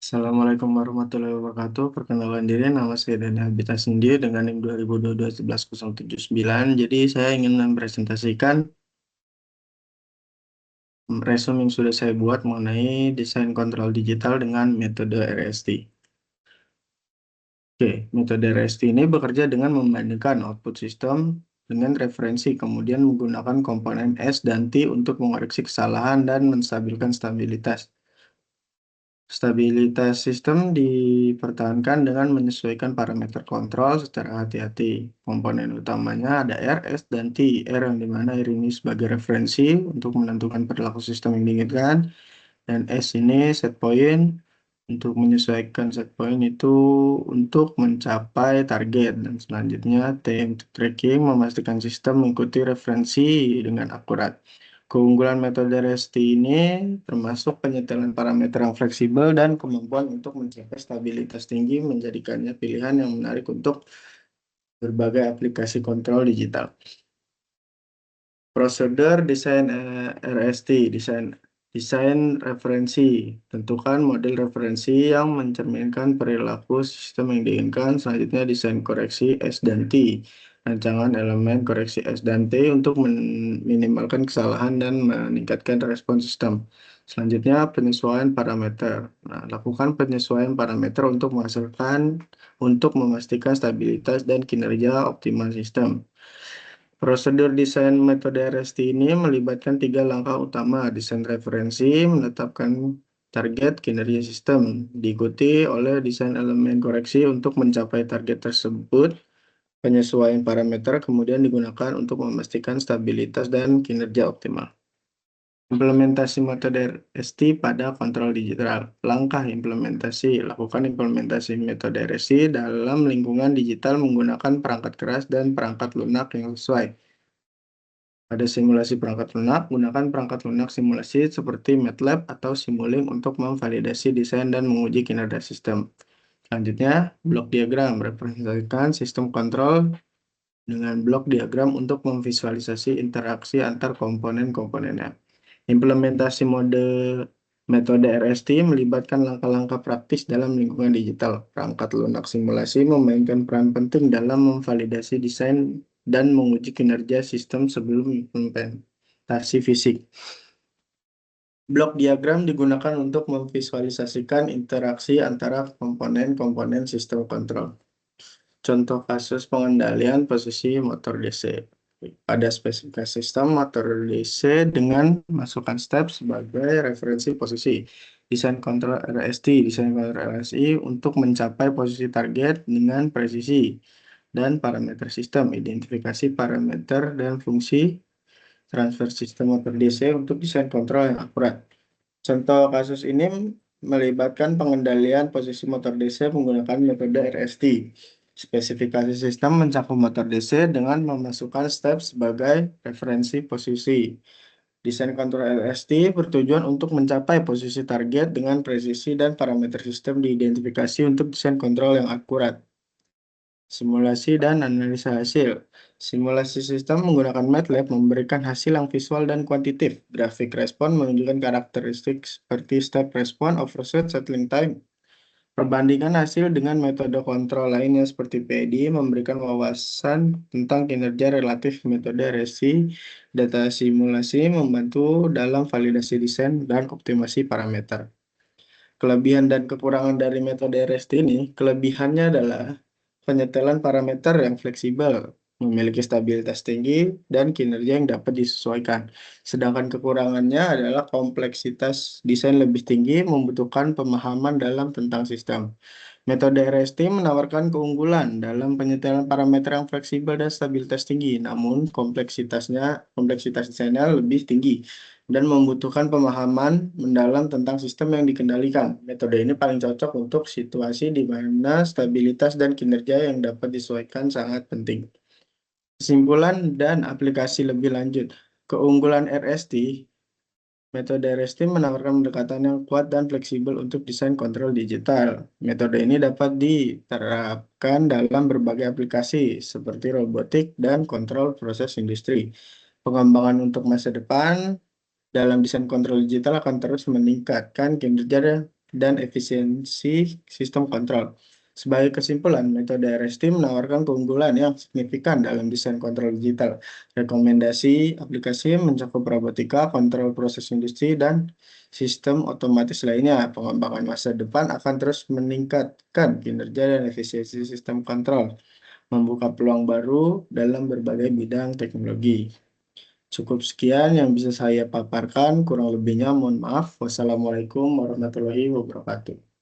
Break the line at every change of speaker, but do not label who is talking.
Assalamualaikum warahmatullahi wabarakatuh. Perkenalkan diri, nama saya Dani Habita Sendi dengan NIM 2022-11079. Jadi saya ingin mempresentasikan resume yang sudah saya buat mengenai desain kontrol digital dengan metode RST. Oke, metode RST ini bekerja dengan membandingkan output sistem dengan referensi, kemudian menggunakan komponen S dan T untuk mengoreksi kesalahan dan menstabilkan stabilitas. Stabilitas sistem dipertahankan dengan menyesuaikan parameter kontrol secara hati-hati. Komponen utamanya ada R, S, dan T. R yang dimana R ini sebagai referensi untuk menentukan perilaku sistem yang diinginkan. Dan S ini set point untuk menyesuaikan set point itu untuk mencapai target. Dan selanjutnya T untuk tracking memastikan sistem mengikuti referensi dengan akurat. Keunggulan metode RST ini termasuk penyetelan parameter yang fleksibel dan kemampuan untuk mencapai stabilitas tinggi menjadikannya pilihan yang menarik untuk berbagai aplikasi kontrol digital. Prosedur desain RST, desain referensi. Tentukan model referensi yang mencerminkan perilaku sistem yang diinginkan. Selanjutnya desain koreksi S dan T. Rancangan elemen koreksi S dan T untuk meminimalkan kesalahan dan meningkatkan respon sistem. Selanjutnya penyesuaian parameter. Nah, lakukan penyesuaian parameter untuk memastikan stabilitas dan kinerja optimal sistem. Prosedur desain metode RST ini melibatkan 3 langkah utama: desain referensi, menetapkan target kinerja sistem, diikuti oleh desain elemen koreksi untuk mencapai target tersebut. Penyesuaian parameter kemudian digunakan untuk memastikan stabilitas dan kinerja optimal. Implementasi metode RST pada kontrol digital. Langkah implementasi. Lakukan implementasi metode RST dalam lingkungan digital menggunakan perangkat keras dan perangkat lunak yang sesuai. Pada simulasi perangkat lunak, gunakan perangkat lunak simulasi seperti MATLAB atau Simulink untuk memvalidasi desain dan menguji kinerja sistem. Selanjutnya, blok diagram representasikan sistem kontrol dengan blok diagram untuk memvisualisasi interaksi antar komponen-komponennya. Implementasi metode RST melibatkan langkah-langkah praktis dalam lingkungan digital. Perangkat lunak simulasi memainkan peran penting dalam memvalidasi desain dan menguji kinerja sistem sebelum implementasi fisik. Blok diagram digunakan untuk memvisualisasikan interaksi antara komponen-komponen sistem kontrol. Contoh kasus pengendalian posisi motor DC. Pada spesifikasi sistem motor DC dengan masukkan step sebagai referensi posisi. Desain kontrol RST, desain kontrol RSI untuk mencapai posisi target dengan presisi. Dan parameter sistem, identifikasi parameter dan fungsi transfer sistem motor DC untuk desain kontrol yang akurat. Contoh kasus ini melibatkan pengendalian posisi motor DC menggunakan metode RST. Spesifikasi sistem mencakup motor DC dengan memasukkan step sebagai referensi posisi. Desain kontrol RST bertujuan untuk mencapai posisi target dengan presisi dan parameter sistem diidentifikasi untuk desain kontrol yang akurat. Simulasi dan analisa hasil. Simulasi sistem menggunakan MATLAB memberikan hasil yang visual dan kuantitatif. Grafik respon menunjukkan karakteristik seperti step response, overshoot, settling time. Perbandingan hasil dengan metode kontrol lainnya seperti PID memberikan wawasan tentang kinerja relatif metode RSI. Data simulasi membantu dalam validasi desain dan optimasi parameter. Kelebihan dan kekurangan dari metode RST ini, kelebihannya adalah penyetelan parameter yang fleksibel, memiliki stabilitas tinggi, dan kinerja yang dapat disesuaikan. Sedangkan kekurangannya adalah kompleksitas desain lebih tinggi, membutuhkan pemahaman dalam tentang sistem. Metode RST menawarkan keunggulan dalam penyetelan parameter yang fleksibel dan stabilitas tinggi, namun kompleksitas desainnya lebih tinggi dan membutuhkan pemahaman mendalam tentang sistem yang dikendalikan. Metode ini paling cocok untuk situasi di mana stabilitas dan kinerja yang dapat disesuaikan sangat penting. Kesimpulan dan aplikasi lebih lanjut. Keunggulan RST, metode RST menawarkan pendekatan yang kuat dan fleksibel untuk desain kontrol digital. Metode ini dapat diterapkan dalam berbagai aplikasi seperti robotik dan kontrol proses industri. Pengembangan untuk masa depan dalam desain kontrol digital akan terus meningkatkan kinerja dan efisiensi sistem kontrol. Sebagai kesimpulan, metode RST menawarkan keunggulan yang signifikan dalam desain kontrol digital. Rekomendasi aplikasi mencakup robotika, kontrol proses industri, dan sistem otomatis lainnya. Pengembangan masa depan akan terus meningkatkan kinerja dan efisiensi sistem kontrol, membuka peluang baru dalam berbagai bidang teknologi. Cukup sekian yang bisa saya paparkan, kurang lebihnya mohon maaf. Wassalamualaikum warahmatullahi wabarakatuh.